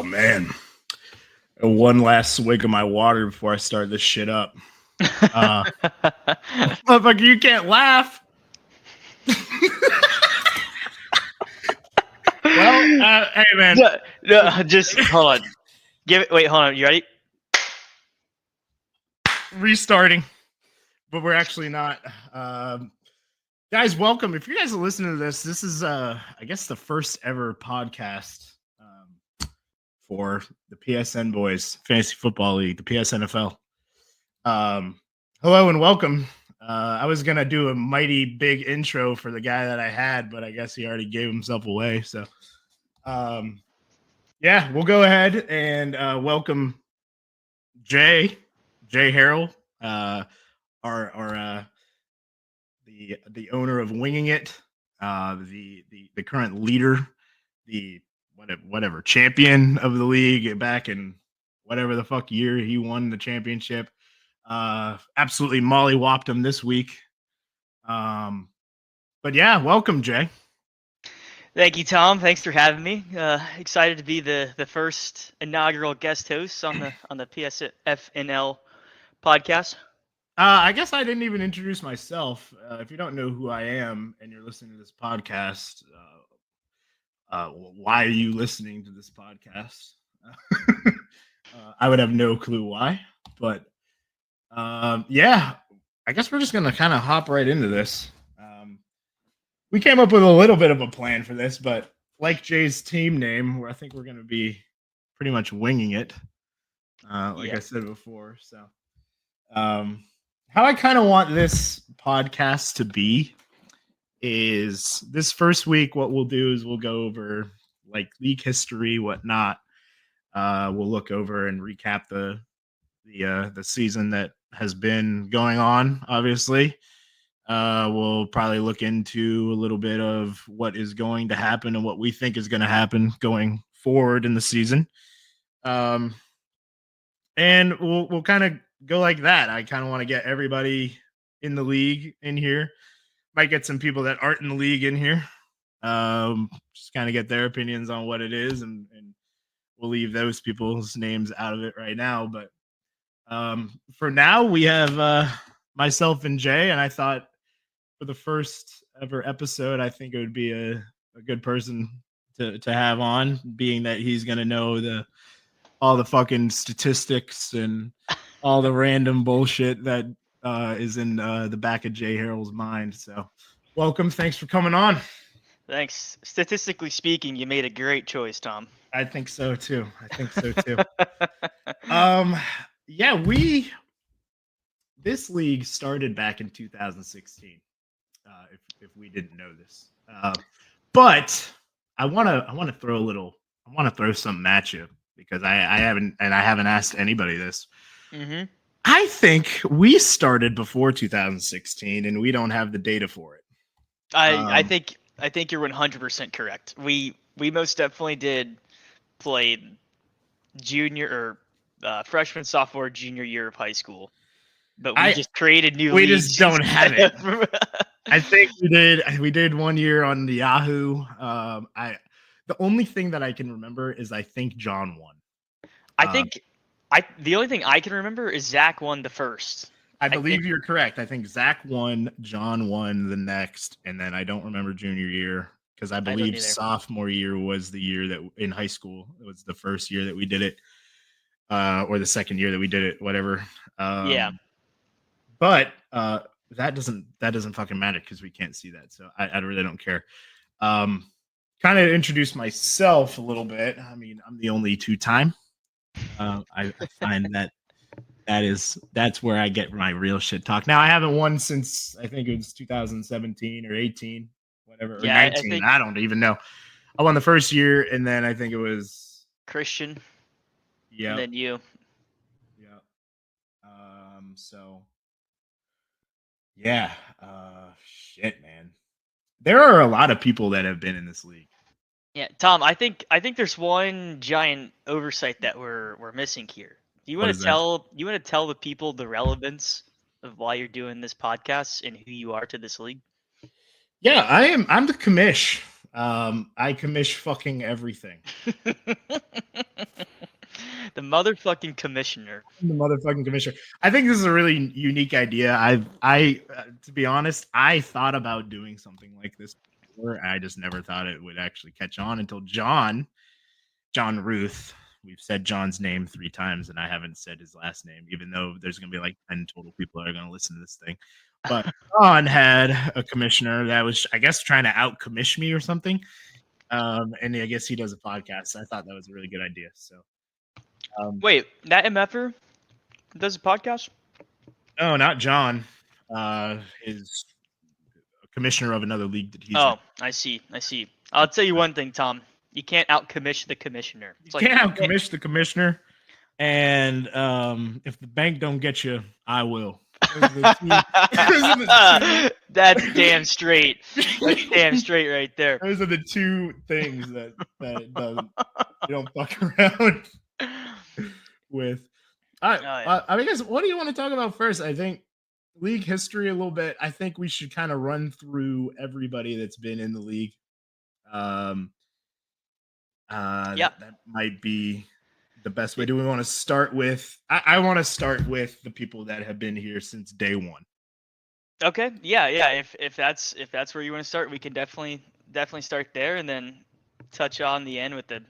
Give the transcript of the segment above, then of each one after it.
man. One last swig of my water before I start this shit up. Motherfucker, you can't laugh. Well, hey man. No, just hold on. Hold on. You ready? Restarting. But we're actually not. Guys, welcome. If you guys are listening to this, this is I guess the first ever podcast for the PSN Boys Fantasy Football League, the PSNFL. Hello and welcome. I was gonna do a mighty big intro for the guy that I had, but I guess he already gave himself away. So, yeah, we'll go ahead and welcome Jay Harrell, the owner of Winging It, the current leader, the whatever champion of the league back in whatever the fuck year he won the championship. Absolutely mollywopped him this week. But yeah, welcome, Jay. Thank you, Tom. Thanks for having me. Excited to be the first inaugural guest host on the PSNFL podcast. I guess I didn't even introduce myself. If you don't know who I am and you're listening to this podcast, why are you listening to this podcast? I would have no clue why, but yeah, I guess we're just gonna kind of hop right into this. We came up with a little bit of a plan for this, but like Jay's team name, where I think we're gonna be pretty much winging it, I said before. So, how I kind of want this podcast to be is this first week. What we'll do is we'll go over like league history, whatnot. We'll look over and recap the season that has been going on. Obviously, we'll probably look into a little bit of what is going to happen and what we think is going to happen going forward in the season. And we'll kind of go like that. I kind of want to get everybody in the league in here. Might get some people that aren't in the league in here. Just kind of get their opinions on what it is, and we'll leave those people's names out of it right now. But for now, we have myself and Jay, and I thought for the first ever episode, I think it would be a good person to have on, being that he's going to know all the fucking statistics and all the random bullshit that is in the back of Jay Harrell's mind. So welcome. Thanks for coming on. Thanks. Statistically speaking, you made a great choice, Tom. I think so too. Yeah, this league started back in 2016. If we didn't know this, but I want to throw something at you because I haven't asked anybody this. Mm-hmm. I think we started before 2016, and we don't have the data for it. I think you're 100% correct. We most definitely did play junior or freshman, sophomore, junior year of high school, but we just created new leagues. We just don't have it. I think we did 1 year on the Yahoo. The only thing that I can remember is I think John won. The only thing I can remember is Zach won the first. I believe you're correct. I think Zach won, John won the next, and then I don't remember junior year because I believe sophomore year was the year that in high school. It was the first year that we did it, or the second year that we did it, whatever. Yeah. But that doesn't fucking matter because we can't see that. So I really don't care. Kind of introduce myself a little bit. I mean, I'm the only two-time. I find that's where I get my real shit talk. Now I haven't won since I think it was 2017 or 18, whatever, or 19. I don't even know. I won the first year, and then I think it was Christian. Yeah. And then you. Yeah. So. Yeah. Shit, man. There are a lot of people that have been in this league. Yeah, Tom, I think there's one giant oversight that we're missing here. Do you want to tell the people the relevance of why you're doing this podcast and who you are to this league? Yeah, I'm the commish. I commish fucking everything. The motherfucking commissioner. The motherfucking commissioner. I think this is a really unique idea. To be honest, I thought about doing something like this before. I just never thought it would actually catch on until John Ruth. We've said John's name 3 times, and I haven't said his last name, even though there's going to be like 10 total people that are going to listen to this thing. But John had a commissioner that was, I guess, trying to out-commish me or something. And I guess he does a podcast. So I thought that was a really good idea. So, wait, that MFer does a podcast? No, not John. Is a commissioner of another league that he's in. Oh, I see. I'll tell you one thing, Tom. You can't out-commish the commissioner. You can't out-commish the commissioner. And if the bank don't get you, I will. That's damn straight. That's damn straight right there. Those are the 2 things that you don't fuck around with. I guess, what do you want to talk about first? I think league history a little bit. I think we should kind of run through everybody that's been in the league. That might be the best way. Do we want to start with? I want to start with the people that have been here since day one. Okay, yeah. If that's where you want to start, we can definitely start there, and then touch on the end with the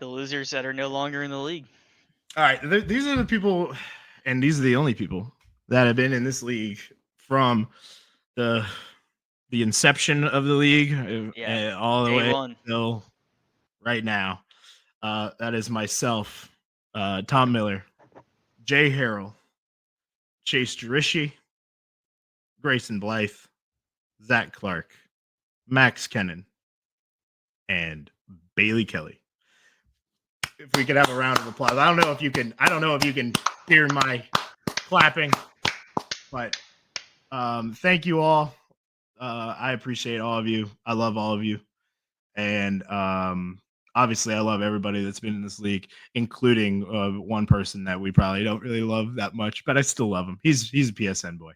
losers that are no longer in the league. All right, these are the people, and these are the only people that have been in this league from the inception of the league, all the way until right now. That is myself, Tom Miller, Jay Harrell, Chase Jerishi, Grayson Blythe, Zach Clark, Max Kennan, and Bailey Kelly. If we could have a round of applause. I don't know if you can hear my clapping, but thank you all. I appreciate all of you. I love all of you. And obviously I love everybody that's been in this league, including one person that we probably don't really love that much, but I still love him. He's a PSN boy.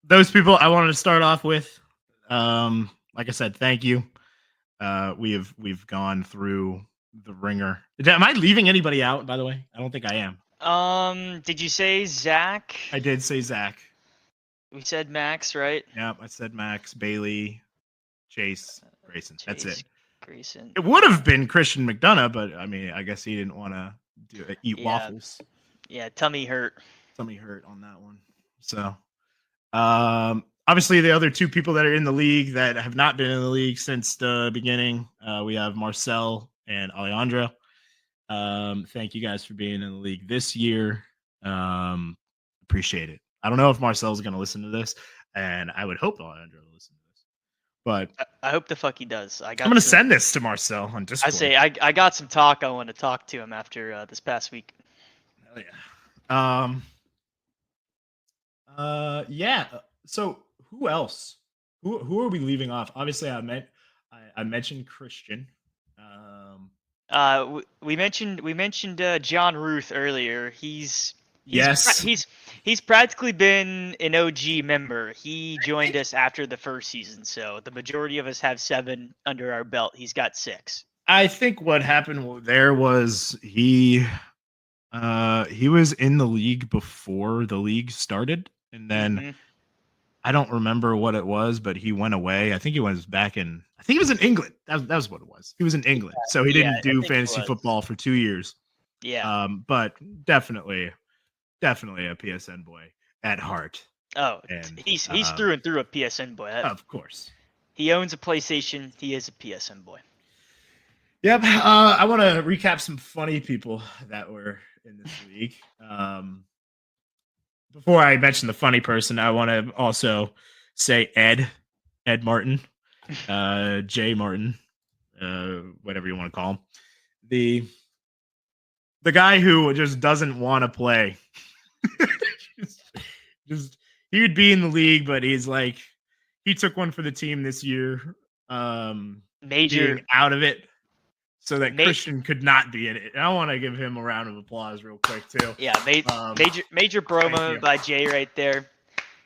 Those people I wanted to start off with. Like I said, thank you. We've gone through the ringer. Am I leaving anybody out, by the way? I don't think I am. Did you say Zach? I did say Zach. We said Max, right? Yep, I said Max, Bailey, Chase, Grayson. That's it. Grayson. It would have been Christian McDonough, but I mean, I guess he didn't want to eat waffles. Yeah, tummy hurt on that one. So, obviously, the other 2 people that are in the league that have not been in the league since the beginning, we have Marcel and Alejandro. Thank you guys for being in the league this year. Appreciate it. I don't know if Marcel's going to listen to this, and I would hope Alejandro will listen to this. But I hope the fuck he does. I'm going to send this to Marcel on Discord. I got some talk. I want to talk to him after this past week. Hell yeah. Yeah. So who else? Who are we leaving off? Obviously, I mentioned Christian. We mentioned John Ruth earlier. He's practically been an OG member. He joined us after the first season, so the majority of us have 7 under our belt. He's got 6. I think what happened there was he was in the league before the league started, and then I don't remember what it was, but he went away. I think he was in England. That was what it was. He was in England, so he didn't do fantasy football for 2 years. Yeah. But definitely a PSN boy at heart. Oh, and he's through and through a PSN boy. Of course. He owns a PlayStation. He is a PSN boy. Yep. I want to recap some funny people that were in this league. Before I mention the funny person, I want to also say Ed Martin, Jay Martin, whatever you want to call him. The guy who just doesn't want to play. just he would be in the league, but he's like, he took one for the team this year. Major out of it. so that Christian could not be in it. And I want to give him a round of applause real quick too. Yeah, major promo by Jay right there.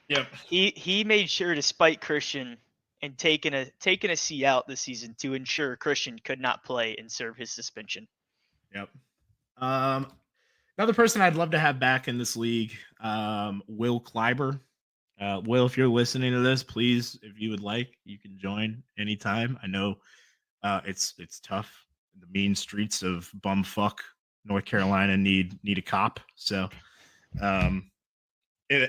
Yep. He made sure to spite Christian and taking a C out this season to ensure Christian could not play and serve his suspension. Yep. Another person I'd love to have back in this league, Will Kleiber. Will, if you're listening to this, please, if you would like, you can join anytime. I know it's tough. The mean streets of bumfuck North Carolina need a cop. So at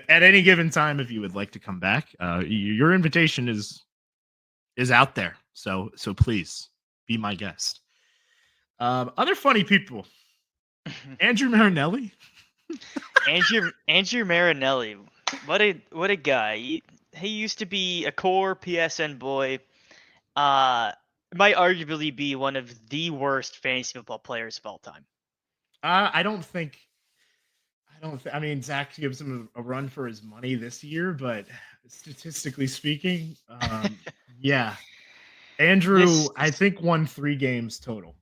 any given time, if you would like to come back, your invitation is out there. So please be my guest. Other funny people. Andrew Marinelli. Andrew Marinelli. What a guy. He used to be a core PSN boy. Might arguably be one of the worst fantasy football players of all time. I mean, Zach gives him a run for his money this year, but statistically speaking, yeah. Andrew, I think, won 3 games total,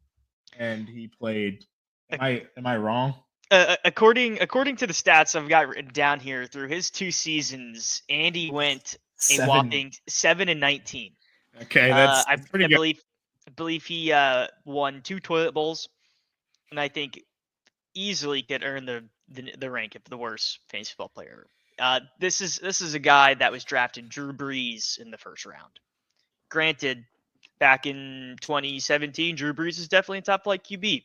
and he played. Am I wrong? According to the stats I've got written down here, through his 2 seasons, Andy went a whopping 7-19. Okay, that's pretty good. I believe he won 2 toilet bowls, and I think easily could earn the rank of the worst fantasy football player. This is a guy that was drafted Drew Brees in the first round. Granted, back in 2017, Drew Brees is definitely a top flight QB,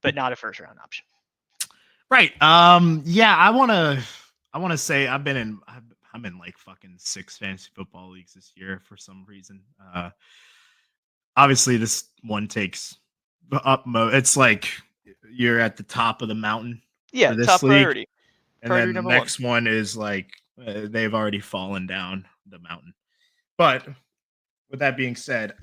but not a first round option. Right. Yeah, I want to say I'm in like fucking 6 fantasy football leagues this year for some reason. Obviously this one takes it's like you're at the top of the mountain. Yeah, for this top league. Priority. And then the next one is like they've already fallen down the mountain. But with that being said,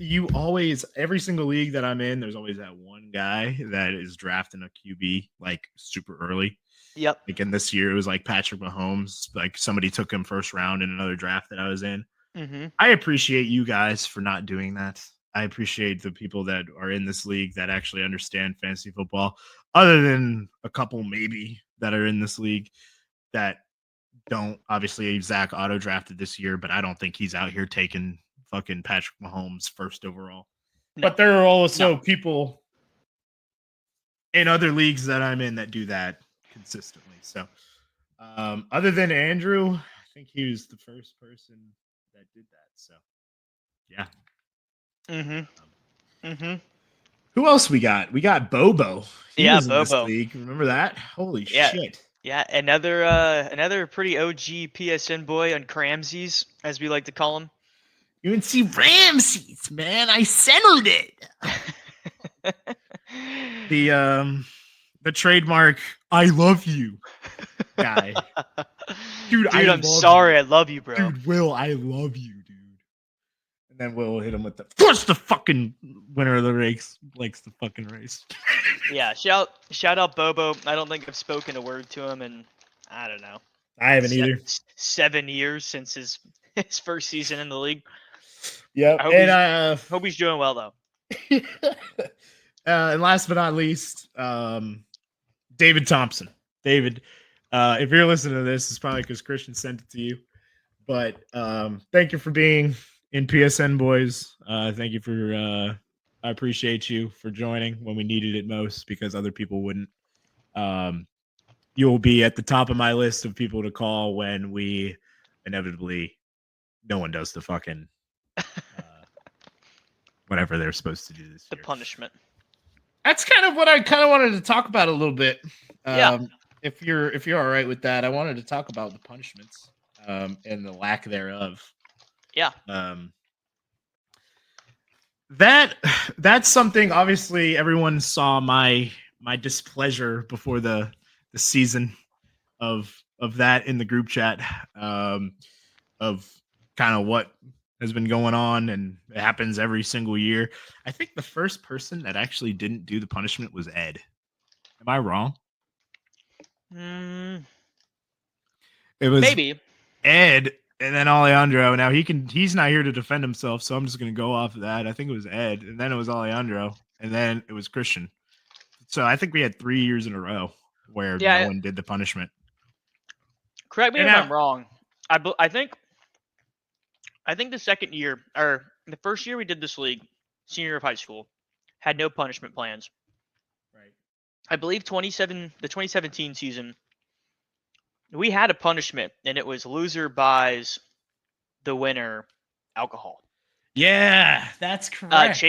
every single league that I'm in, there's always that one guy that is drafting a QB like super early. Yep. Like in this year, it was like Patrick Mahomes. Like somebody took him first round in another draft that I was in. Mm-hmm. I appreciate you guys for not doing that. I appreciate the people that are in this league that actually understand fantasy football, other than a couple maybe that are in this league that don't. Obviously, Zach auto drafted this year, but I don't think he's out here taking fucking Patrick Mahomes first overall. No. But there are also people in other leagues that I'm in that do that consistently. So other than Andrew, I think he was the first person that did that. So yeah. Who else we got? We got Bobo. He was in this league. Remember that? Holy shit. Yeah, another pretty OG PSN boy on Cramsies, as we like to call him. UNC Ramses, man. I settled it. The trademark I love you guy. Dude, I'm sorry, I love you, bro. Dude, Will, I love you, dude. And then Will hit him with first the fucking winner of the race likes the fucking race. Yeah, shout out Bobo. I don't think I've spoken a word to him in, I don't know. I haven't either. 7 years since his first season in the league. Yeah, I hope he's doing well though. And last but not least, David Thompson. David, if you're listening to this, it's probably because Christian sent it to you. But thank you for being in PSN, boys. Thank you for. I appreciate you for joining when we needed it most because other people wouldn't. You'll be at the top of my list of people to call when we inevitably no one does the fucking whatever they're supposed to do this year. The punishment. That's kind of what I kind of wanted to talk about a little bit. Yeah. If you're all right with that, I wanted to talk about the punishments and the lack thereof. Yeah. That's something. Obviously, everyone saw my displeasure before the season of that in the group chat of kind of what has been going on, and it happens every single year. I think the first person that actually didn't do the punishment was Ed. Am I wrong? It was maybe Ed and then Alejandro. Now he's not here to defend himself, so I'm just going to go off of that. I think it was Ed, and then it was Alejandro. and then it was Christian. So I think we had 3 years in a row where Yeah. no one did the punishment. Correct me if I'm wrong. I think the second year, or the first year we did this league, senior year of high school, had no punishment plans. Right. I believe the 2017 season, we had a punishment, and it was loser buys the winner alcohol. Yeah, that's correct.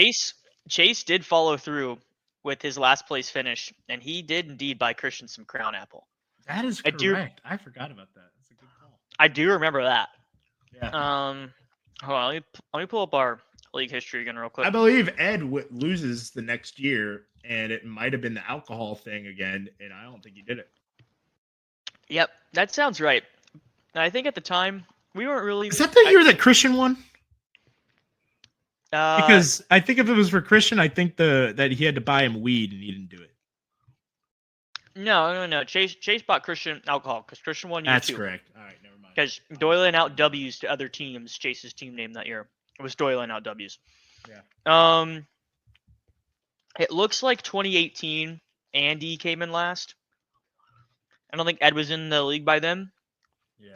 Chase did follow through with his last place finish, and he did indeed buy Christian some Crown Apple. That is correct. I forgot about that. That's a good call. I do remember that. Yeah. Hold on, let me pull up our league history again real quick. I believe Ed loses the next year, and it might have been the alcohol thing again, and I don't think he did it. Yep, that sounds right. And I think at the time we weren't really. Is that the year that Christian won? Because I think if it was for Christian, I think that he had to buy him weed and he didn't do it. No. Chase bought Christian alcohol because Christian won year 2. That's correct. All right, never mind. Because Doylan out W's to other teams. Chase's team name that year was Doylan out W's. Yeah. It looks like 2018 Andy came in last. I don't think Ed was in the league by then. Yeah.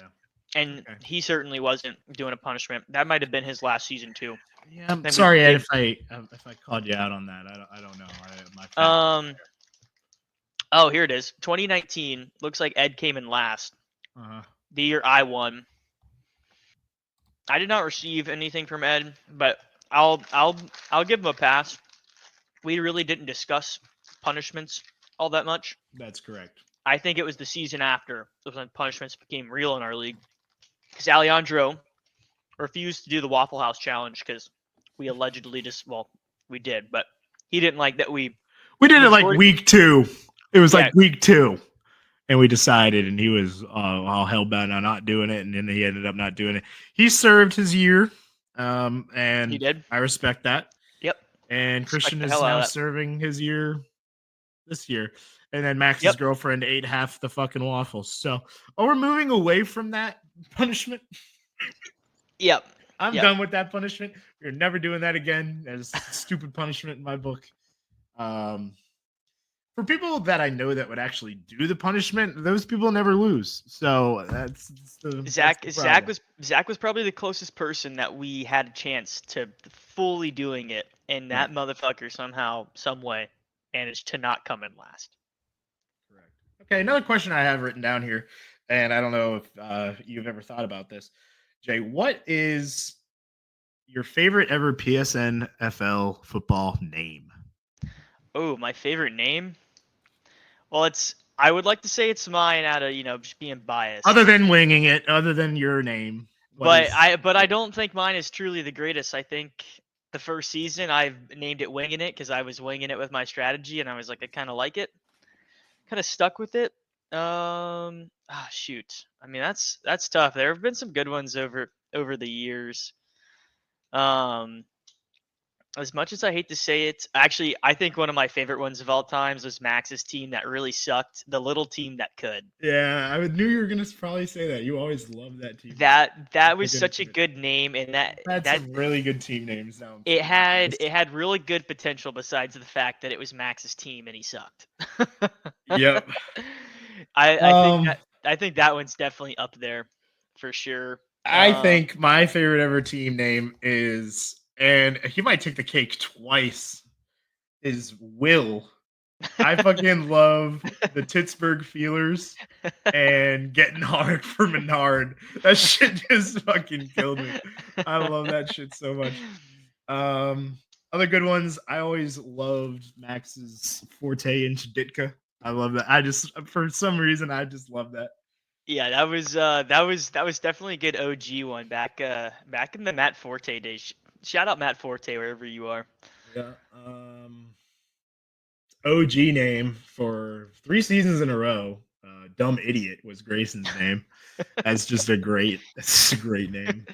And he certainly wasn't doing a punishment. That might have been his last season too. Yeah, I'm sorry, Ed, if I called you out on that. I don't know. Oh, here it is. 2019. Looks like Ed came in last. The year I won. I did not receive anything from Ed, but I'll give him a pass. We really didn't discuss punishments all that much. That's correct. I think it was the season after when punishments became real in our league. Because Alejandro refused to do the Waffle House challenge because we allegedly we did, but he didn't like that we did it like week 2. It was like week 2, and we decided, and he was all hell-bent on not doing it, and then he ended up not doing it. He served his year, and he did. I respect that. Yep. And Christian is now serving his year this year. And then Max's girlfriend ate half the fucking waffles. So, we're moving away from that punishment. Yep. I'm done with that punishment. We're never doing that again. That's a stupid punishment in my book. For people that I know that would actually do the punishment, those people never lose. So that's Zach was probably the closest person that we had a chance to fully doing it, and that motherfucker somehow, some way, managed to not come in last. Correct. Okay, another question I have written down here, and I don't know if you've ever thought about this. Jay, what is your favorite ever PSNFL football name? Oh, my favorite name? Well, I would like to say it's mine out of, just being biased. Other than winging it, other than your name. But I don't think mine is truly the greatest. I think the first season I named it Winging It because I was winging it with my strategy and I was like, I kind of like it. Kind of stuck with it. Shoot. I mean, that's tough. There have been some good ones over the years. As much as I hate to say it, actually, I think one of my favorite ones of all times was Max's team that really sucked. The little team that could. Yeah, I knew you were gonna probably say that. You always loved that team. That was such a good name, and that's some really good team names. Now it had really good potential. Besides the fact that it was Max's team and he sucked. Yep. I think that one's definitely up there for sure. I think my favorite ever team name is. And he might take the cake twice, is Will. I fucking love the Pittsburgh Feelers and getting hard for Menard. That shit just fucking killed me. I love that shit so much. Other good ones, I always loved Max's Forte into Ditka. I love that. For some reason, I just love that. Yeah, that was definitely a good OG one back in the Matt Forte days. Shout out Matt Forte wherever you are. Yeah. OG name for 3 seasons in a row. Dumb Idiot was Grayson's name. That's just a great name.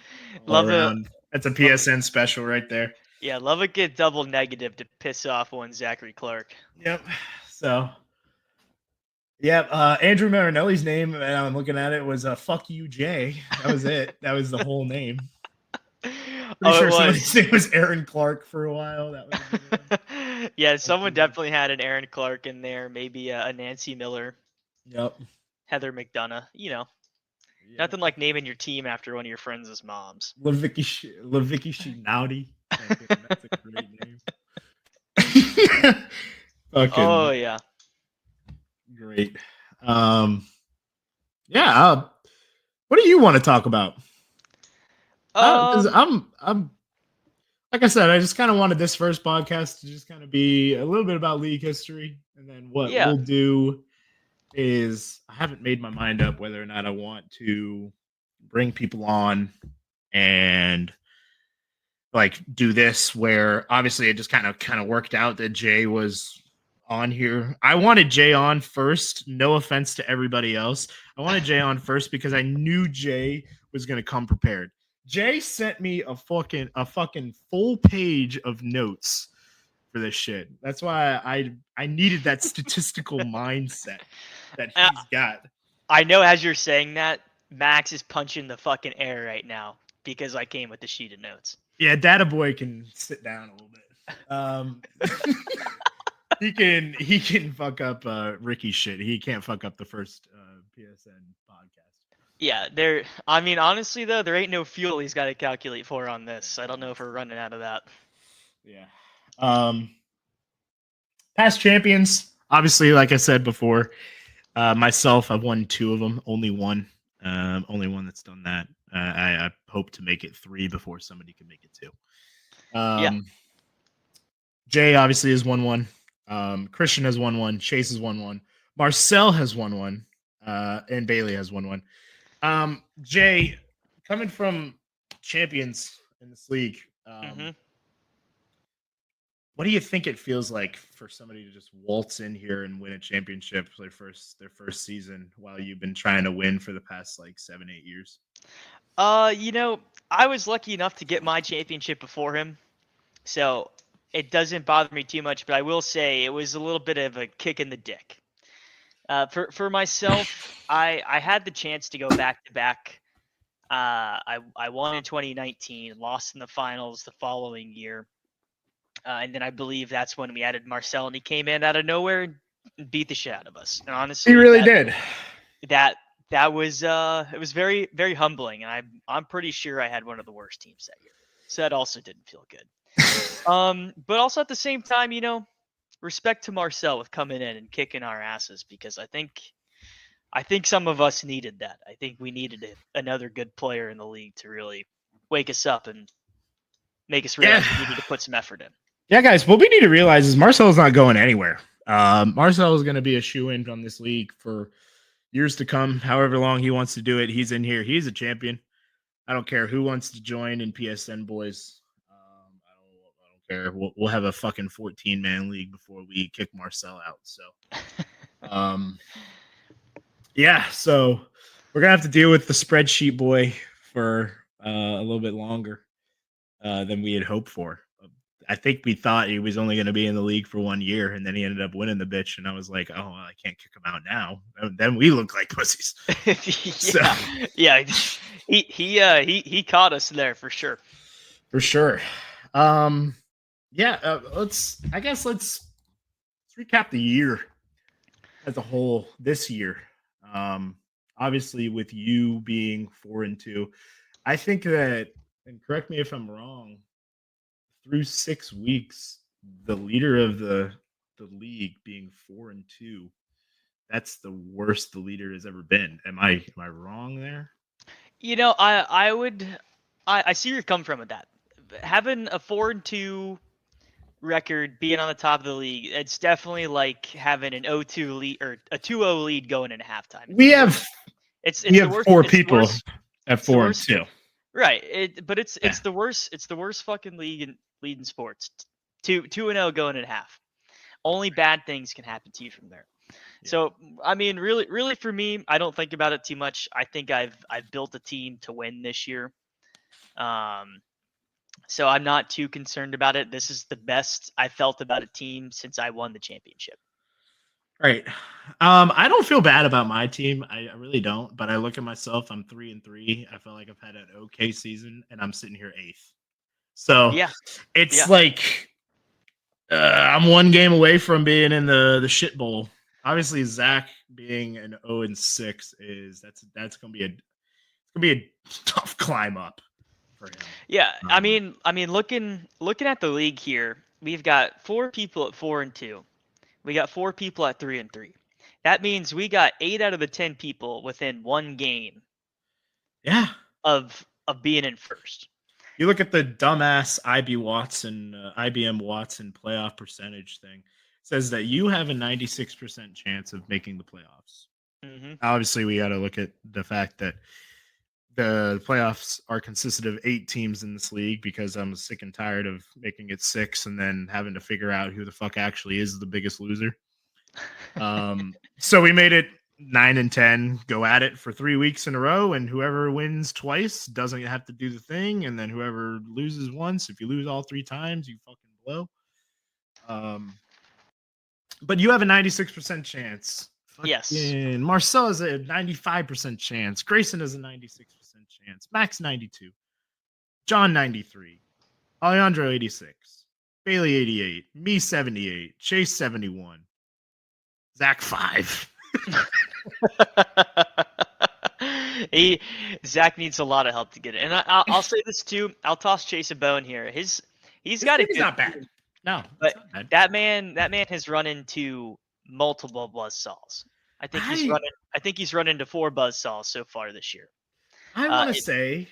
Love it. That's a PSN special right there. Yeah, love a good double negative to piss off one Zachary Clark. Yep. So. Yep. Andrew Marinelli's name, and I'm looking at it, was "Fuck You, Jay." That was it. That was the whole name. Pretty sure somebody's name was Aaron Clark for a while. That was Yeah, someone definitely had an Aaron Clark in there, maybe a Nancy Miller, Yep. Heather McDonough. Nothing like naming your team after one of your friends' moms. Levicki Shinauti. Fucking, that's a great name. Oh Fucking yeah. great. Yeah. What do you want to talk about? Because I'm like I said, I just kind of wanted this first podcast to just kind of be a little bit about league history, and then what Yeah. we'll do is I haven't made my mind up whether or not I want to bring people on and like do this where obviously it just kind of worked out that Jay was on here. I wanted Jay on first. No offense to everybody else. I wanted Jay on first because I knew Jay was going to come prepared. Jay sent me a fucking full page of notes for this shit. That's why I needed that statistical mindset that Uh, he's got. I know as you're saying that, Max is punching the fucking air right now because I came with the sheet of notes. Yeah, Data Boy can sit down a little bit. He can fuck up Ricky's shit. He can't fuck up the first PSN podcast. Yeah, I mean, honestly though, there ain't no fuel he's got to calculate for on this. I don't know if we're running out of that. Yeah. Past champions, obviously, like I said before, myself, I've won 2 of them. Only one that's done that. I hope to make it 3 before somebody can make it 2. Yeah. Jay obviously has won 1. Christian has won 1. Chase has won 1. Marcel has won 1. And Bailey has won 1. Jay, coming from champions in this league, what do you think it feels like for somebody to just waltz in here and win a championship for their first season while you've been trying to win for the past like 7-8 years? I was lucky enough to get my championship before him, so it doesn't bother me too much. But I will say it was a little bit of a kick in the dick. For myself, I had the chance to go back to back. I won in 2019, lost in the finals the following year, and then I believe that's when we added Marcel, and he came in out of nowhere and beat the shit out of us. And honestly, He really did. That was it was very, very humbling, and I'm pretty sure I had one of the worst teams that year, so that also didn't feel good. But also at the same time, respect to Marcel with coming in and kicking our asses, because I think some of us needed that. I think we needed another good player in the league to really wake us up and make us realize we needed to put some effort in. Yeah, guys, what we need to realize is Marcel's not going anywhere. Marcel is going to be a shoe-in from this league for years to come. However long he wants to do it, he's in here. He's a champion. I don't care who wants to join in PSN, boys. I don't care. We'll have a fucking 14-man league before we kick Marcel out. So, yeah. So we're gonna have to deal with the spreadsheet boy for a little bit longer than we had hoped for. I think we thought he was only going to be in the league for 1 year, and then he ended up winning the bitch. And I was like, oh, I can't kick him out now. And then we look like pussies. Yeah, he caught us there for sure. For sure. Let's recap the year as a whole this year. Obviously, with you being 4-2, I think that, and correct me if I'm wrong, through 6 weeks, the leader of the league being 4-2, that's the worst the leader has ever been. Am I wrong there? I see where you're coming from with that. Having a 4-2 record, being on the top of the league, it's definitely like having an 0-2 lead or a 2-0 lead going into halftime. We have 4 people at 4-2. Right. It's the worst. It's the worst fucking league in sports. 2-0 going into half. Only bad things can happen to you from there. Yeah. So I mean, really for me, I don't think about it too much. I think I've built a team to win this year. So I'm not too concerned about it. This is the best I felt about a team since I won the championship. Right. I don't feel bad about my team. I really don't. But I look at myself. I'm 3-3. I feel like I've had an okay season, and I'm sitting here 8th. So yeah, it's like I'm one game away from being in the shit bowl. Obviously, Zach being an 0-6 that's gonna be a tough climb up for him. Yeah, I mean, looking at the league here, we've got 4 people at 4-2. We got 4 people at 3-3. That means we got 8 out of the 10 people within one game. Yeah. Of being in first. You look at the dumbass IBM Watson playoff percentage thing. It says that you have a 96% chance of making the playoffs. Mm-hmm. Obviously, we got to look at the fact that the playoffs are consisted of 8 teams in this league, because I'm sick and tired of making it 6 and then having to figure out who the fuck actually is the biggest loser. So we made it 9 and 10, go at it for 3 weeks in a row, and whoever wins twice doesn't have to do the thing, and then whoever loses once, if you lose all 3 times, you fucking blow. But you have a 96% chance. Yes. Marcel has a 95% chance. Grayson has a 96% chance. Max 92. John 93. Alejandro 86. Bailey 88. Me 78. Chase 71. Zach 5. Zach needs a lot of help to get it, and I'll say this too. I'll toss Chase a bone here. He's got a good. Not bad. No, but not bad. that man has run into multiple buzzsaws. I think he's run into 4 buzzsaws so far this year. I want to say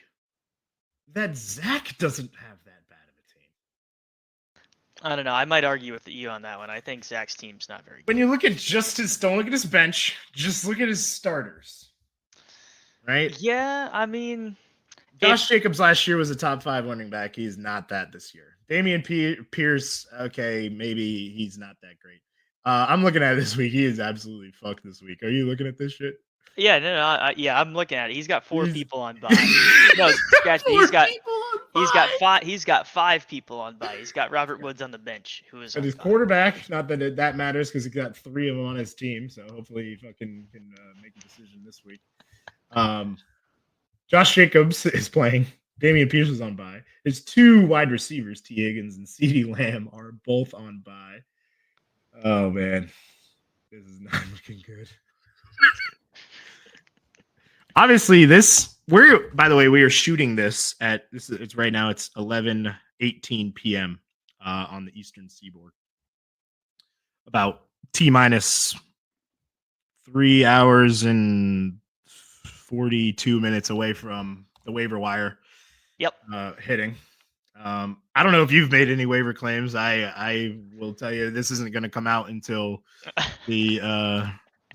that Zach doesn't have that bad of a team. I don't know. I might argue with you on that one. I think Zach's team's not very good. When you look at don't look at his bench, just look at his starters. Right? Yeah, I mean, Josh Jacobs last year was a top 5 running back. He's not that this year. Damian Pierce, okay, maybe he's not that great. I'm looking at it this week. He is absolutely fucked this week. Are you looking at this shit? Yeah, no, I'm looking at it. He's got 4 people on bye. No, he's got 5 people on bye. He's got Robert Woods on the bench, who is. And his quarterback, not that that matters, because he got 3 of them on his team. So hopefully he fucking can make a decision this week. Josh Jacobs is playing. Damian Pierce is on bye. His 2 wide receivers, T. Higgins and CeeDee Lamb, are both on bye. Oh man, this is not looking good. Obviously, by the way, we are shooting this at it's right now. It's 11:18 p.m. On the Eastern Seaboard. About T-minus 3 hours and 42 minutes away from the waiver wire. Yep. Hitting. I don't know if you've made any waiver claims. I will tell you this isn't going to come out until the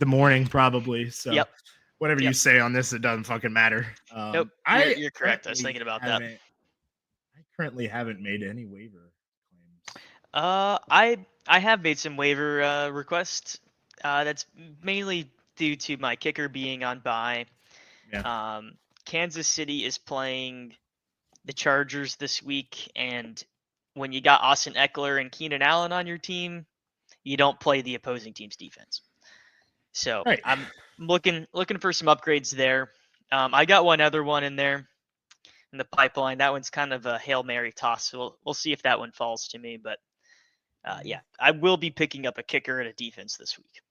morning probably. So yep. Whatever you say on this, it doesn't fucking matter. Nope. You're correct. I was thinking about that. I currently haven't made any waiver claims. I have made some waiver requests. That's mainly due to my kicker being on bye. Yeah. Kansas City is playing the Chargers this week, and when you got Austin Eckler and Keenan Allen on your team, you don't play the opposing team's defense. So right. I'm looking for some upgrades there. I got one other one in there in the pipeline. That one's kind of a Hail Mary toss. So we'll see if that one falls to me. But yeah, I will be picking up a kicker and a defense this week.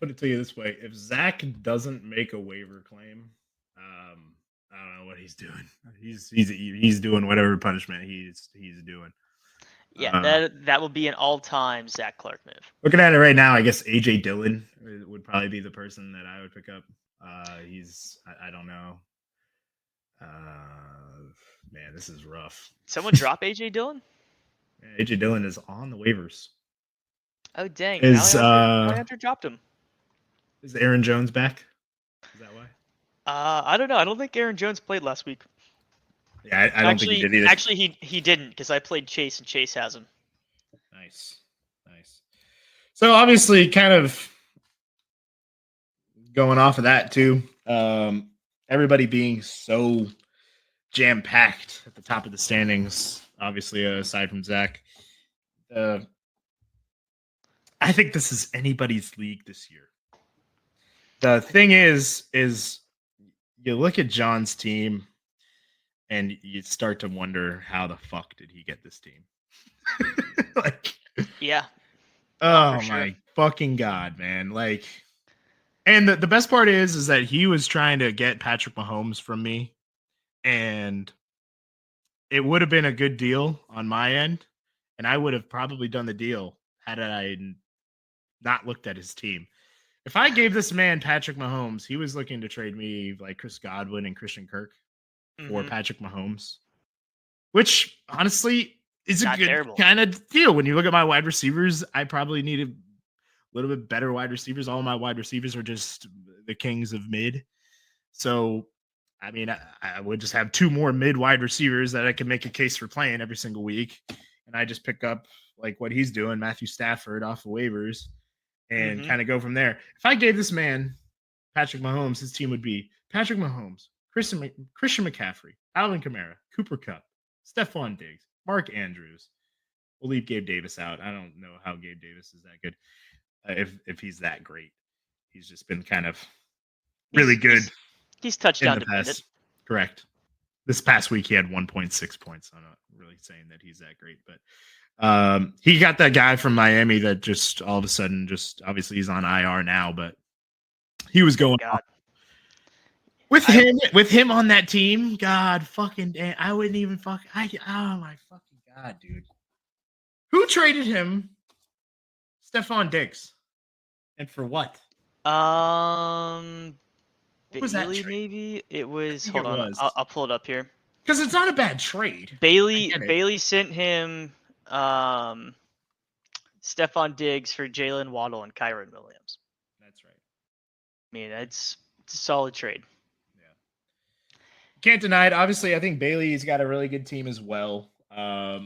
Put it to you this way: if Zach doesn't make a waiver claim, I don't know what he's doing. He's doing whatever punishment he's doing. Yeah, that will be an all-time Zach Clark move. Looking at it right now, I guess AJ Dillon would probably be the person that I would pick up. I don't know. Man, this is rough. Someone drop AJ Dillon? Yeah, AJ Dillon is on the waivers. Oh dang! Alejandro dropped him. Is Aaron Jones back? Is that why? I don't know. I don't think Aaron Jones played last week. Yeah, I don't think he did either. Actually, he didn't, because I played Chase and Chase has him. Nice. So obviously, kind of going off of that too. Everybody being so jam-packed at the top of the standings. Obviously, aside from Zach, I think this is anybody's league this year. The thing is you look at John's team and you start to wonder, how the fuck did he get this team? Like, Yeah. oh For sure. my fucking God, man. Like, and the best part is that he was trying to get Patrick Mahomes from me, and it would have been a good deal on my end, and I would have probably done the deal had I not looked at his team. If I gave this man Patrick Mahomes, he was looking to trade me like Chris Godwin and Christian Kirk for Patrick Mahomes, which honestly is a Not good terrible. kind of deal. When you look at my wide receivers, I probably needed a little bit better wide receivers. All my wide receivers are just the kings of mid. So, I mean, I would just have two more mid wide receivers that I can make a case for playing every single week. And I just pick up like what he's doing, Matthew Stafford off of waivers, and kind of go from there. If I gave this man Patrick Mahomes, his team would be Patrick Mahomes, Christian McCaffrey, Alvin Kamara, Cooper Kupp, Stephon Diggs, Mark Andrews. We'll leave Gabe Davis out. I don't know how Gabe Davis is that good. If he's that great, he's just been kind of really good. He's touchdown in the dependent. past. Correct. This past week he had 1.6 points. I'm not really saying that he's that great, but he got that guy from Miami that just all of a sudden just obviously he's on IR now, but he was going off. With him on that team. God fucking damn, I wouldn't even oh my fucking God, dude. Who traded him? Stephon Diggs. And for what? What was that Bailey, trade? maybe it was. Hold it on, was. I'll pull it up here. Because it's not a bad trade. Bailey sent him Stephon Diggs for Jalen Waddle and Kyron Williams. That's right. I mean, it's a solid trade. Yeah. Can't deny it. Obviously, I think Bailey's got a really good team as well.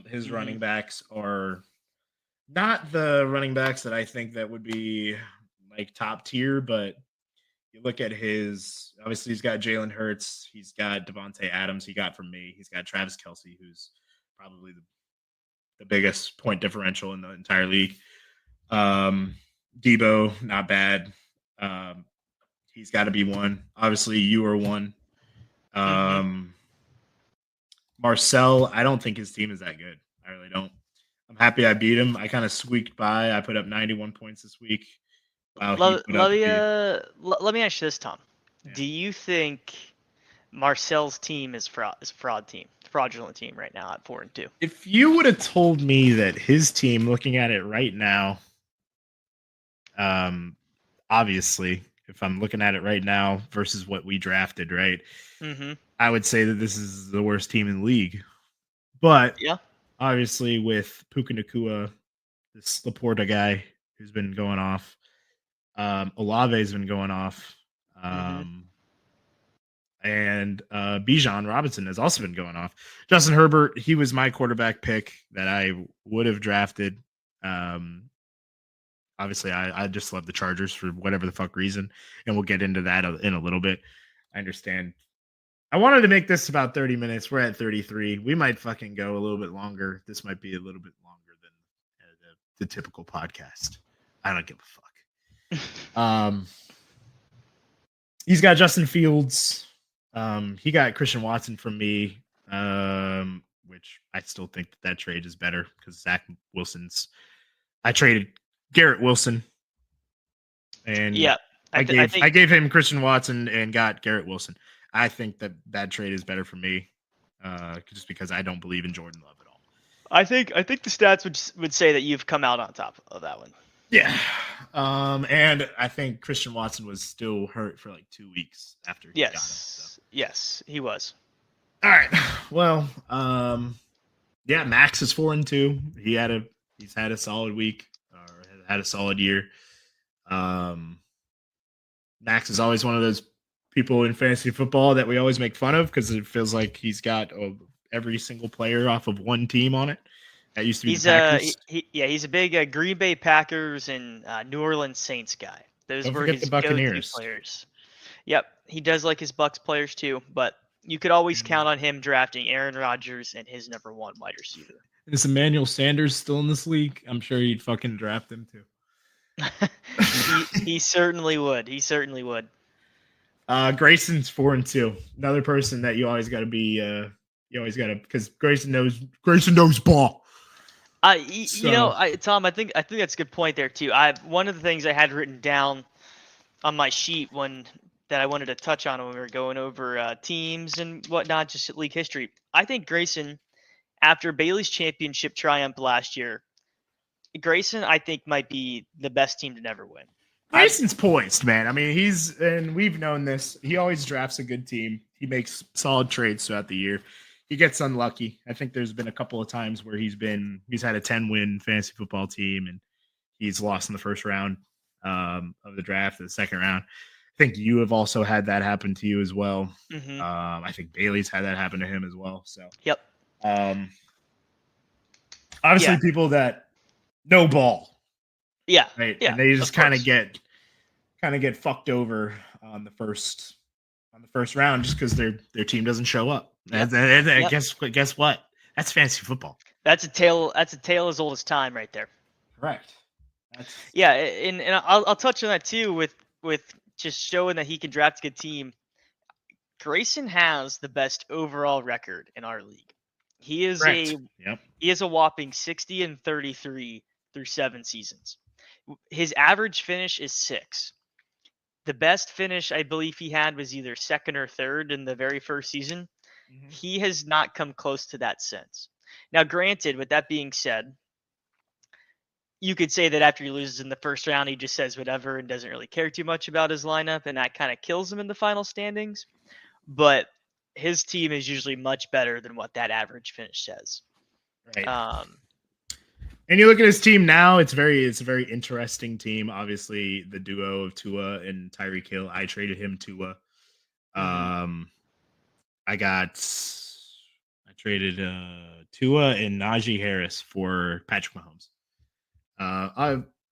His running backs are not the running backs that I think that would be like top tier, but you look at his, obviously he's got Jalen Hurts, he's got Devontae Adams, he got from me, he's got Travis Kelce, who's probably the biggest point differential in the entire league. Debo, not bad. He's got to be one. Obviously, you are one. Marcel, I don't think his team is that good. I really don't. I'm happy I beat him. I kind of squeaked by. I put up 91 points this week. Wow, let me ask you this, Tom. Yeah. Do you think Marcel's team is fraudulent team right now at 4-2? If you would have told me that his team, looking at it right now, obviously, if I'm looking at it right now versus what we drafted, right, I would say that this is the worst team in the league. But obviously, with Puka Nacua, this Laporta guy who's been going off, Olave's been going off. And Bijan Robinson has also been going off. Justin Herbert, he was my quarterback pick that I would have drafted. Obviously, I just love the Chargers for whatever the fuck reason, and we'll get into that in a little bit. I understand. I wanted to make this about 30 minutes. We're at 33. We might fucking go a little bit longer. This might be a little bit longer than the typical podcast. I don't give a fuck. He's got Justin Fields. He got Christian Watson from me, which I still think that trade is better because Zach Wilson's. I traded Garrett Wilson, and I gave him Christian Watson and got Garrett Wilson. I think that trade is better for me, just because I don't believe in Jordan Love at all. I think the stats would say that you've come out on top of that one. Yeah. And I think Christian Watson was still hurt for like 2 weeks after he got him. So. Yes, he was. All right. Well, Max is 4-2. He's had a solid week or had a solid year. Max is always one of those people in fantasy football that we always make fun of because it feels like he's got every single player off of one team on it. That used to be the Packers. He's a big Green Bay Packers and New Orleans Saints guy. Those were his go-to players. Yep, he does like his Bucs players too, but you could always count on him drafting Aaron Rodgers and his number one wide receiver. Is Emmanuel Sanders still in this league? I'm sure he'd fucking draft him too. He certainly would. He certainly would. Grayson's 4-2. Another person that you always got to be. You always got to because Grayson knows ball. Tom, I think that's a good point there too. One of the things I had written down on my sheet that I wanted to touch on when we were going over teams and whatnot, just league history. I think Grayson, after Bailey's championship triumph last year, Grayson I think might be the best team to never win. Grayson's poised, man. I mean, and we've known this. He always drafts a good team. He makes solid trades throughout the year. He gets unlucky. I think there's been a couple of times where he's had a 10-win fantasy football team and he's lost in the first round of the draft, the second round. I think you have also had that happen to you as well. Mm-hmm. I think Bailey's had that happen to him as well. So, yep. Obviously, people that know ball. Yeah. Right. Yeah, and they just kind of get fucked over on the first round just because their team doesn't show up. Yep. And guess what? That's fantasy football. That's a tale as old as time right there. Correct. And I'll touch on that too with just showing that he can draft a good team. Grayson has the best overall record in our league. He is a whopping 60-33 through 7 seasons. His average finish is 6. The best finish I believe he had was either second or third in the very first season. Mm-hmm. He has not come close to that since. Now, granted, with that being said, you could say that after he loses in the first round, he just says whatever and doesn't really care too much about his lineup, and that kind of kills him in the final standings. But his team is usually much better than what that average finish says. Right. And you look at his team now; it's a very interesting team. Obviously, the duo of Tua and Tyreek Hill. I traded him Tua. Mm-hmm. I traded Tua and Najee Harris for Patrick Mahomes.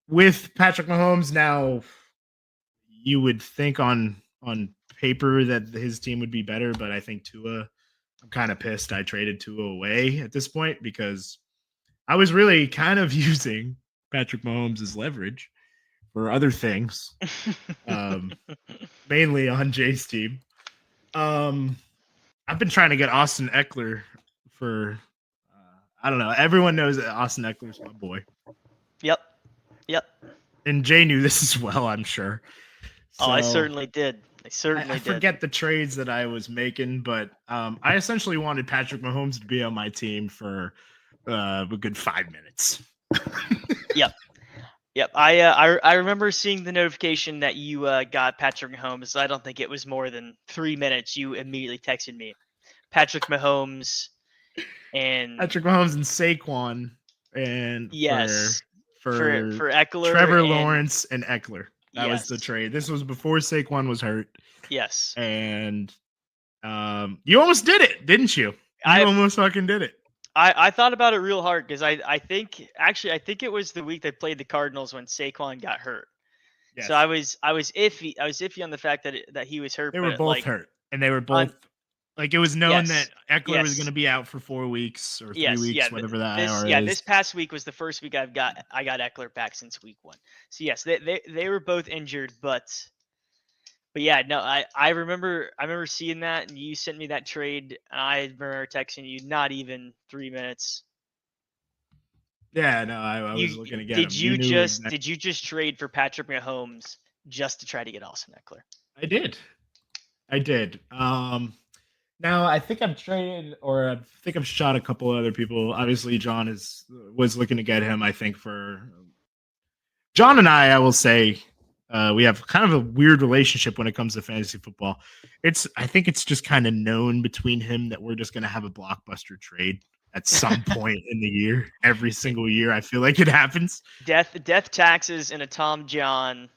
With Patrick Mahomes now, you would think on paper that his team would be better, but I think Tua. I'm kind of pissed I traded Tua away at this point because I was really kind of using Patrick Mahomes as leverage for other things, mainly on Jay's team. I've been trying to get Austin Eckler for, I don't know. Everyone knows that Austin Eckler's my boy. Yep. And Jay knew this as well, I'm sure. So, I certainly did. I forget the trades that I was making, but I essentially wanted Patrick Mahomes to be on my team for a good 5 minutes. Yep. I remember seeing the notification that you got Patrick Mahomes. I don't think it was more than 3 minutes. You immediately texted me, Patrick Mahomes and Saquon, and yes, for Eckler, Trevor Lawrence and Eckler. That was the trade. This was before Saquon was hurt. Yes. And you almost did it, didn't you? You almost fucking did it. I thought about it real hard because I think it was the week they played the Cardinals when Saquon got hurt. Yes. So I was iffy. I was iffy on the fact that he was hurt. They were both hurt, and they were both it was known that Eckler was going to be out for 4 weeks or 3 weeks, whatever that IR is. This past week was the first week I got Eckler back since week 1. So yes, they were both injured, but yeah, no, I remember seeing that, and you sent me that trade, and I remember texting you not even 3 minutes. Yeah, no, I was looking to get him. Did you just trade for Patrick Mahomes just to try to get Austin Eckler? I did. Now I think I've traded, or I think I've shot a couple of other people. Obviously, John was looking to get him. I think for John and I will say we have kind of a weird relationship when it comes to fantasy football. I think it's just kind of known between him that we're just going to have a blockbuster trade at some point in the year. Every single year, I feel like it happens. Death, taxes, and a Tom John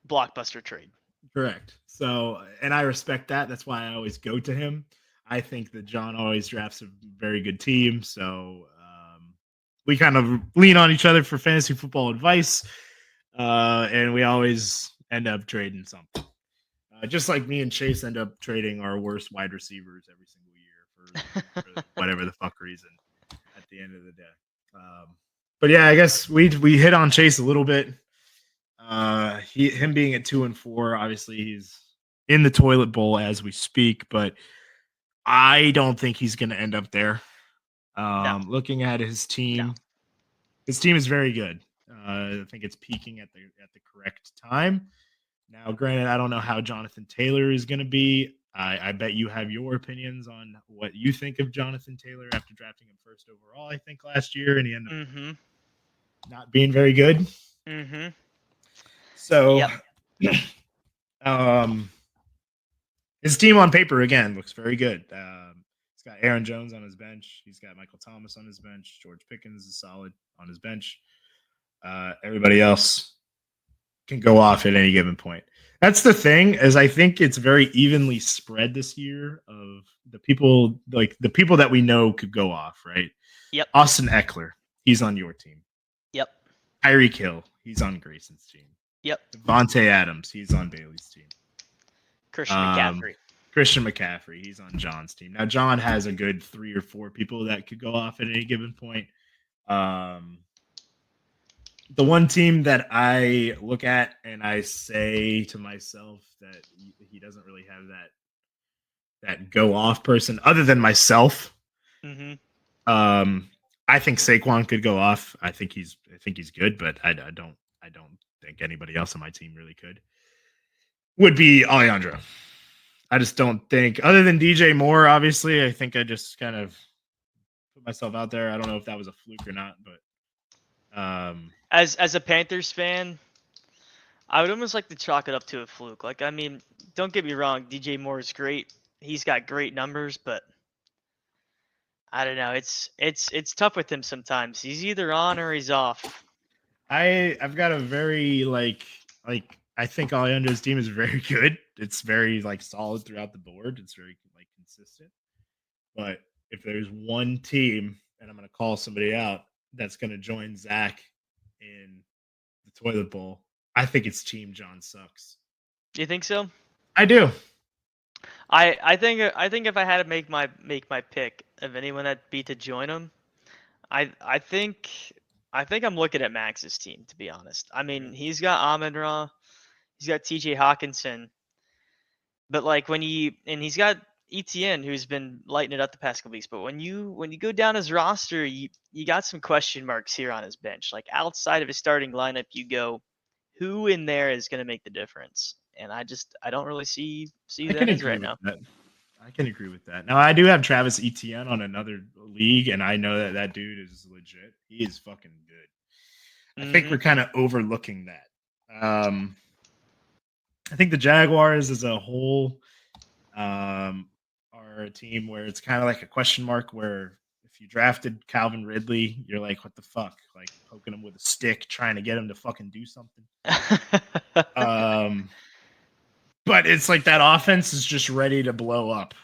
blockbuster trade. Correct. So, and I respect that. That's why I always go to him. I think that John always drafts a very good team. So we kind of lean on each other for fantasy football advice. And we always end up trading something. Just like me and Chase end up trading our worst wide receivers every single year for whatever the fuck reason at the end of the day. But yeah, I guess we hit on Chase a little bit. Him being at 2-4, obviously he's in the toilet bowl as we speak, but I don't think he's going to end up there. No. Looking at his team, His team is very good. I think it's peaking at the correct time. Now, granted, I don't know how Jonathan Taylor is going to be. I bet you have your opinions on what you think of Jonathan Taylor after drafting him first overall, I think, last year, and he ended up not being very good. Mm-hmm. So, Yep. His team on paper, again, looks very good. He's got Aaron Jones on his bench. He's got Michael Thomas on his bench. George Pickens is solid on his bench. Everybody else can go off at any given point. That's the thing, is I think it's very evenly spread this year of the people that we know could go off, right? Yep. Austin Eckler, he's on your team. Yep. Tyreek Hill, he's on Grayson's team. Yep. Devontae Adams, he's on Bailey's team. Christian McCaffrey, he's on John's team. Now, John has a good 3 or 4 people that could go off at any given point. The one team that I look at and I say to myself that he doesn't really have that go off person other than myself. Mm-hmm. I think Saquon could go off. I think he's good, but I don't think anybody else on my team really could. Would be Alejandro. I just don't think, other than DJ Moore, obviously, I think I just kind of put myself out there. I don't know if that was a fluke or not, but as a Panthers fan, I would almost like to chalk it up to a fluke. Like, I mean, don't get me wrong, DJ Moore is great. He's got great numbers, but I don't know. It's tough with him sometimes. He's either on or he's off. I've got a very I think Alejandro's team is very good. It's very solid throughout the board. It's very consistent. But if there's one team, and I'm going to call somebody out, that's going to join Zach in the toilet bowl, I think it's Team John Sucks. Do you think so? I do. I think if I had to make my pick of anyone that'd be to join him, I think I'm looking at Max's team, to be honest. I mean, he's got Amon-Ra, he's got TJ Hawkinson, but he's got ETN, who's been lighting it up the past couple weeks. But when you go down his roster, you got some question marks here on his bench. Like, outside of his starting lineup, you go, who in there is going to make the difference? And I don't really see that as right now. I can agree with that. Now, I do have Travis Etienne on another league, and I know that dude is legit. He is fucking good. I think we're kind of overlooking that. I think the Jaguars as a whole are a team where it's kind of like a question mark, where if you drafted Calvin Ridley, you're like, what the fuck? Like, poking him with a stick, trying to get him to fucking do something. But it's like that offense is just ready to blow up.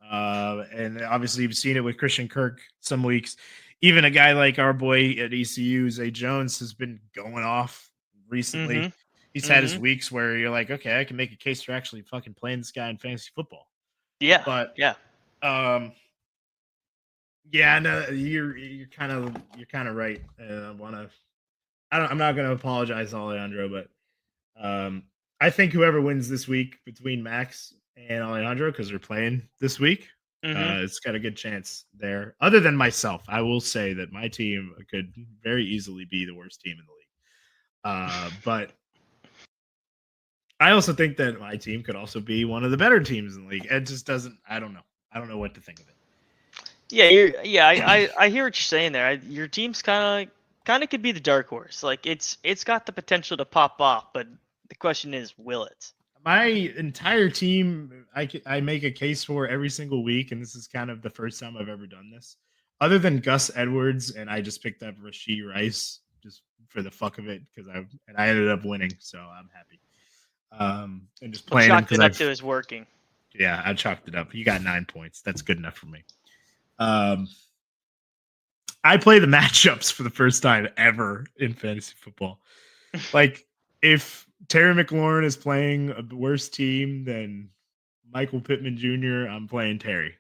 And obviously you've seen it with Christian Kirk some weeks. Even a guy like our boy at ECU, Zay Jones, has been going off recently. He's had his weeks where you're like, okay, I can make a case for actually fucking playing this guy in fantasy football. Yeah. But no, you're kind of right. I'm not gonna apologize, Alejandro, but I think whoever wins this week between Max and Alejandro, because they're playing this week, it's got a good chance there. Other than myself, I will say that my team could very easily be the worst team in the league. But I also think that my team could also be one of the better teams in the league. It just doesn't. I don't know. I don't know what to think of it. Yeah, I hear what you're saying there. Your team's kind of could be the dark horse. Like, it's got the potential to pop off, but the question is, will it? My entire team, I make a case for every single week, and this is kind of the first time I've ever done this. Other than Gus Edwards, and I just picked up Rashee Rice just for the fuck of it, because I ended up winning, so I'm happy. And just playing him because it was working. Yeah, I chalked it up. You got 9 points. That's good enough for me. I play the matchups for the first time ever in fantasy football. Like, if Terry McLaurin is playing a worse team than Michael Pittman Jr., I'm playing Terry.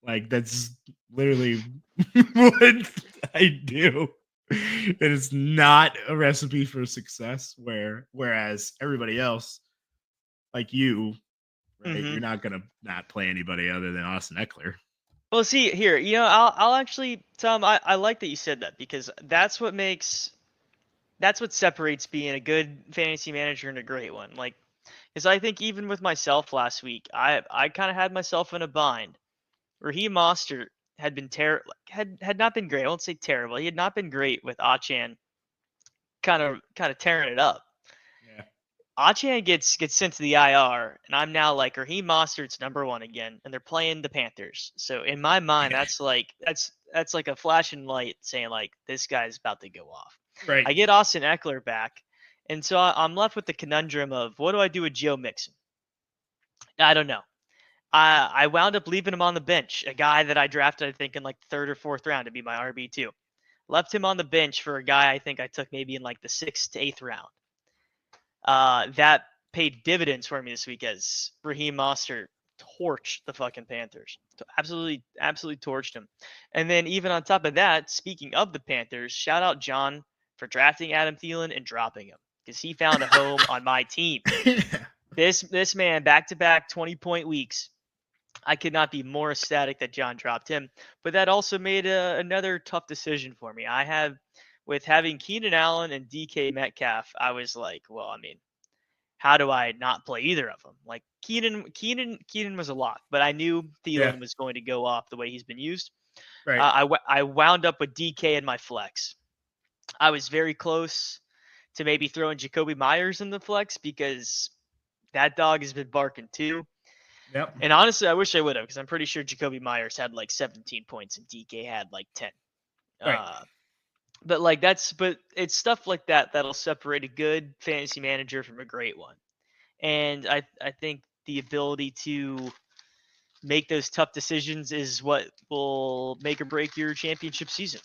Like, that's literally what I do. It is not a recipe for success, whereas everybody else, like you, right, you're not going to not play anybody other than Austin Eckler. Well, see here, I'll actually, Tom, I like that you said that because that's what separates being a good fantasy manager and a great one. Like, because I think even with myself last week, I kind of had myself in a bind. Raheem Mostert had been had not been great. I won't say terrible. He had not been great with Achan kind of tearing it up. Yeah. Achan gets sent to the IR, and I'm now like Raheem Mostert's number one again, and they're playing the Panthers. So in my mind, Yeah. that's like a flashing light saying like this guy's about to go off. Right. I get Austin Eckler back, and so I'm left with the conundrum of what do I do with Joe Mixon? I don't know. I wound up leaving him on the bench, a guy that I drafted, I think, in like the third or fourth round to be my RB2. Left him on the bench for a guy I think I took maybe in like the 6th to 8th round. That paid dividends for me this week as Raheem Mostert torched the fucking Panthers. Absolutely torched them. And then even on top of that, speaking of the Panthers, shout out John for drafting Adam Thielen and dropping him because he found a home on my team. This man, back-to-back 20-point weeks. I could not be more ecstatic that John dropped him, but that also made another tough decision for me. With having Keenan Allen and DK Metcalf, I was like, well, I mean, how do I not play either of them? Like Keenan was a lock, but I knew Thielen was going to go off the way he's been used. Right. I wound up with DK in my flex. I was very close to maybe throwing Jacoby Myers in the flex because that dog has been barking too. Yep. And honestly, I wish I would have because I'm pretty sure Jacoby Myers had like 17 points and DK had like 10. Right. But it's stuff like that that'll separate a good fantasy manager from a great one. And I think the ability to make those tough decisions is what will make or break your championship season.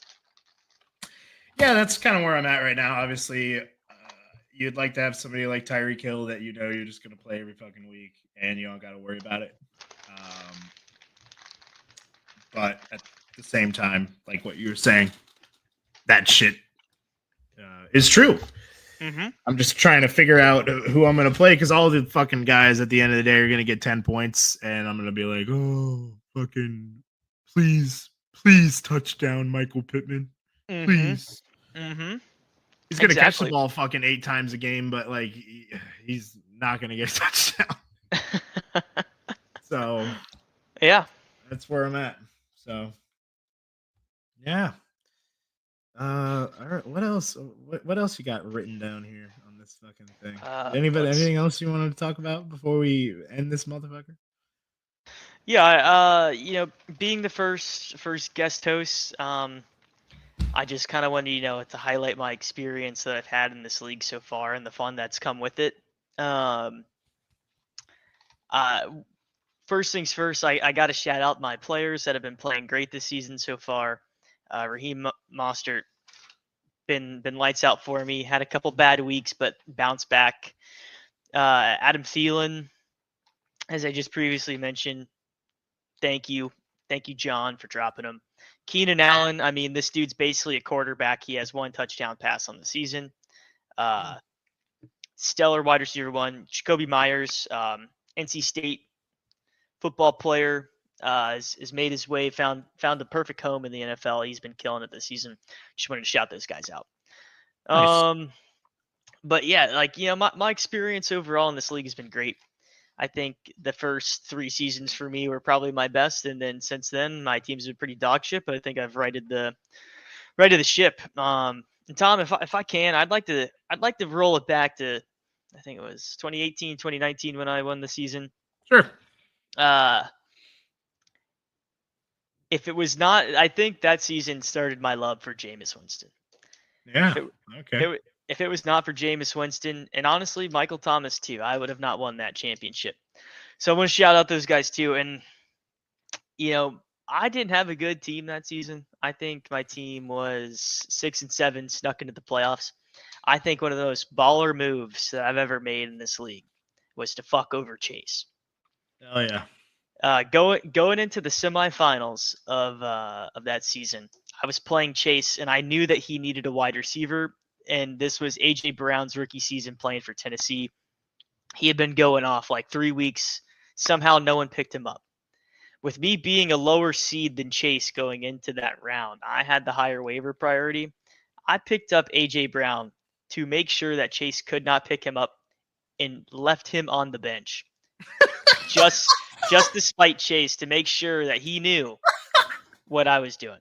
Yeah, that's kind of where I'm at right now. Obviously, you'd like to have somebody like Tyreek Hill that you're just going to play every fucking week and you don't got to worry about it. But at the same time, like what you were saying, that shit is true. Mm-hmm. I'm just trying to figure out who I'm going to play because all the fucking guys at the end of the day are going to get 10 points, and I'm going to be like, oh, fucking, please touchdown, Michael Pittman. Please. Mm-hmm. He's going to catch the ball fucking 8 times a game, but like he's not going to get a touchdown. So, yeah, that's where I'm at. So, yeah. All right. What else? What else you got written down here on this fucking thing? Anything else you wanted to talk about before we end this motherfucker? Yeah. Being the first guest host, I just kind of wanted, to highlight my experience that I've had in this league so far and the fun that's come with it. First things first, I got to shout out my players that have been playing great this season so far. Raheem Mostert been lights out for me. Had a couple bad weeks, but bounced back. Adam Thielen, as I just previously mentioned, thank you, John, for dropping him. Keenan Allen, I mean, this dude's basically a quarterback. He has 1 touchdown pass on the season. Stellar wide receiver 1. Jacoby Myers, NC State football player, has made his way, found the perfect home in the NFL. He's been killing it this season. Just wanted to shout those guys out. Nice. But yeah, like, my experience overall in this league has been great. I think the first 3 seasons for me were probably my best, and then since then my team's been pretty dog shit. But I think I've righted the ship. And Tom, if I can, I'd like to roll it back to, I think it was 2018, 2019 when I won the season. Sure. If it was not, I think that season started my love for Jameis Winston. Yeah. If it was not for Jameis Winston, and honestly, Michael Thomas too, I would have not won that championship. So I want to shout out those guys too. And, I didn't have a good team that season. I think my team was 6-7, snuck into the playoffs. I think one of those baller moves that I've ever made in this league was to fuck over Chase. Oh yeah. Going into the semifinals of that season, I was playing Chase, and I knew that he needed a wide receiver. And this was AJ Brown's rookie season playing for Tennessee. He had been going off like 3 weeks. Somehow no one picked him up. with me being a lower seed than Chase going into that round, I had the higher waiver priority. I picked up AJ Brown to make sure that Chase could not pick him up and left him on the bench. just to spite Chase, to make sure that he knew what I was doing.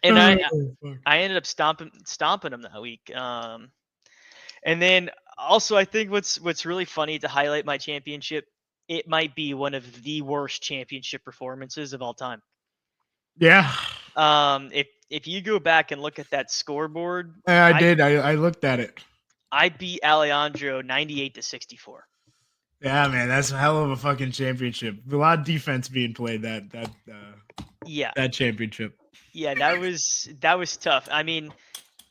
And I ended up stomping him that week. And then also I think what's really funny to highlight my championship, it might be one of the worst championship performances of all time. Yeah. If you go back and look at that scoreboard, I did. I looked at it. I beat Alejandro 98-64. Yeah, man, that's a hell of a fucking championship. A lot of defense being played that championship. Yeah, that was tough. I mean,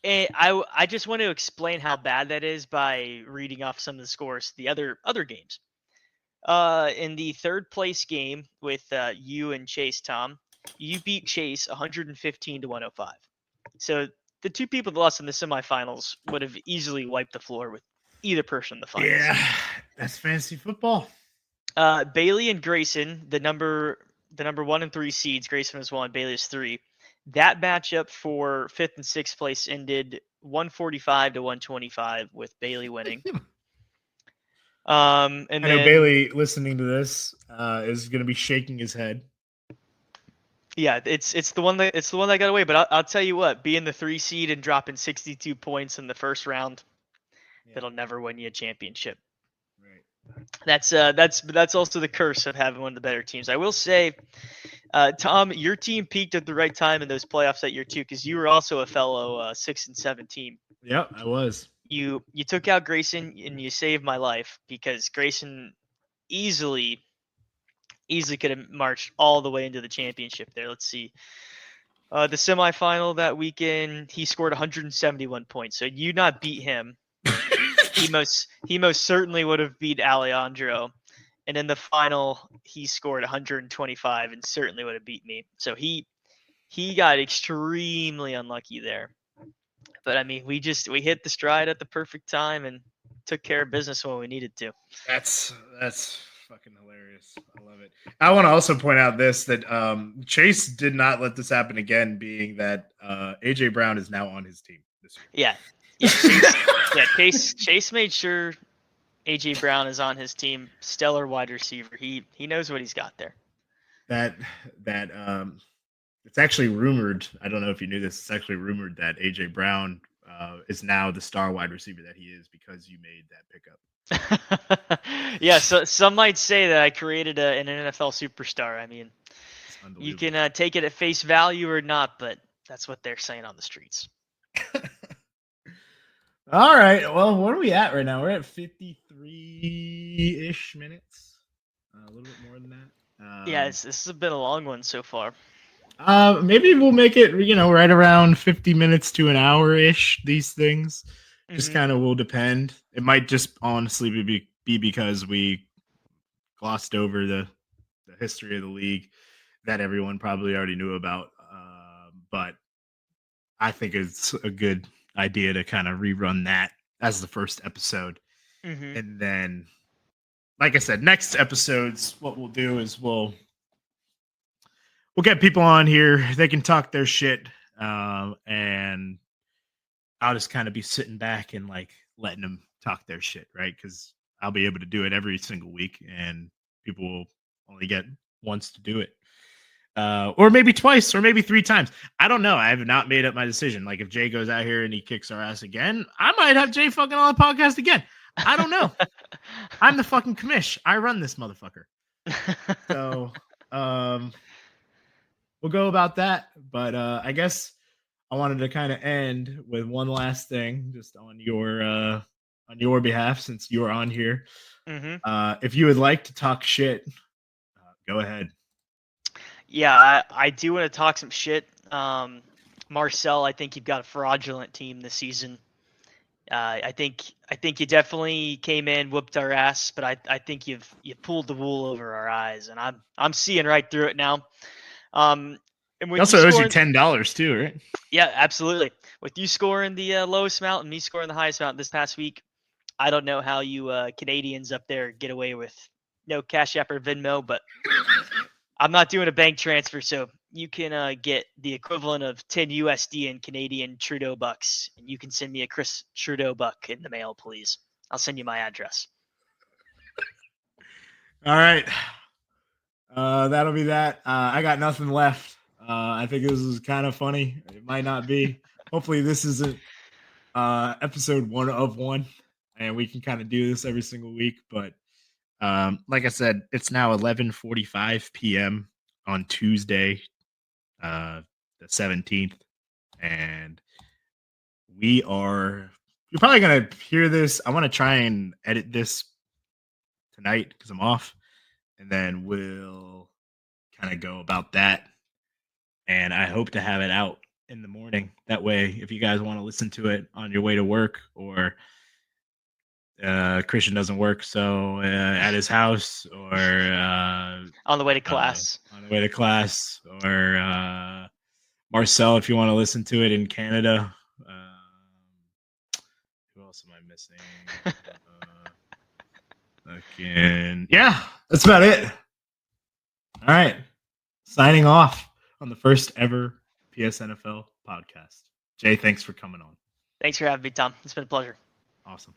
I just want to explain how bad that is by reading off some of the scores. The other games. In the third place game with you and Chase, Tom, you beat Chase 115-105. So the two people that lost in the semifinals would have easily wiped the floor with either person in the finals. Yeah, that's fantasy football. Bailey and Grayson, the number 1 and 3 seeds. Grayson was 1, Bailey was 3. That matchup for 5th and 6th place ended 145-125 with Bailey winning. And I know Bailey, listening to this, is going to be shaking his head. Yeah, it's the one that got away. But I'll tell you what, being the 3 seed and dropping 62 points in the first round, that'll never win you a championship. Right. That's also the curse of having one of the better teams. I will say, Tom, your team peaked at the right time in those playoffs that year too, because you were also a fellow 6 and 7 team. Yep, I was. You took out Grayson and you saved my life, because Grayson easily could have marched all the way into the championship there. Let's see. The semifinal that weekend, he scored 171 points. So you not beat him. he most certainly would have beat Alejandro. And in the final, he scored 125 and certainly would have beat me. So he got extremely unlucky there. But I mean, we hit the stride at the perfect time and took care of business when we needed to. That's fucking hilarious. I love it. I want to also point out that Chase did not let this happen again, being that AJ Brown is now on his team this week. Chase made sure AJ Brown is on his team. Stellar wide receiver. He knows what he's got there. It's actually rumored. I don't know if you knew this. It's actually rumored that AJ Brown is now the star wide receiver that he is because you made that pickup. Yeah, so some might say that I created an NFL superstar. I mean, you can take it at face value or not, but that's what they're saying on the streets. All right. Well, what are we at right now? We're at 53-ish minutes. A little bit more than that. This has been a long one so far. Maybe we'll make it, right around 50 minutes to an hour-ish, these things. Just kind of will depend. It might just honestly be because we glossed over the history of the league that everyone probably already knew about. But I think it's a good idea to kind of rerun that as the first episode. And then, like I said, next episodes, what we'll do is we'll get people on here. They can talk their shit. And I'll just kind of be sitting back and letting them talk their shit, right? Because I'll be able to do it every single week, and people will only get once to do it, or maybe twice, or maybe 3 times. I don't know. I have not made up my decision. If Jay goes out here and he kicks our ass again, I might have Jay fucking on the podcast again. I don't know. I'm the fucking commish. I run this motherfucker. So, we'll go about that. But I guess I wanted to kind of end with one last thing, just on your behalf, since you're on here. If you would like to talk shit, go ahead. Yeah, I do want to talk some shit. Marcel, I think you've got a fraudulent team this season. I think you definitely came in, whooped our ass, but I think you pulled the wool over our eyes, and I'm seeing right through it now. And he also owes you $10 too, right? Yeah, absolutely. With you scoring the lowest amount and me scoring the highest amount this past week, I don't know how you Canadians up there get away with no Cash App or Venmo, but I'm not doing a bank transfer, so you can get the equivalent of 10 USD in Canadian Trudeau bucks, and you can send me a Chris Trudeau buck in the mail, please. I'll send you my address. All right. That'll be that. I got nothing left. I think this is kind of funny. It might not be. Hopefully, this isn't episode 1 of 1, and we can kind of do this every single week. But like I said, it's now 11:45 p.m. on Tuesday, the 17th, and you're probably gonna hear this. I want to try and edit this tonight because I'm off, and then we'll kind of go about that. And I hope to have it out in the morning. That way, if you guys want to listen to it on your way to work, or Christian doesn't work, so at his house, or on the way to class, or Marcel, if you want to listen to it in Canada. Who else am I missing? Yeah, that's about it. All right, signing off on the first ever PSNFL podcast. Jay, thanks for coming on. Thanks for having me, Tom. It's been a pleasure. Awesome.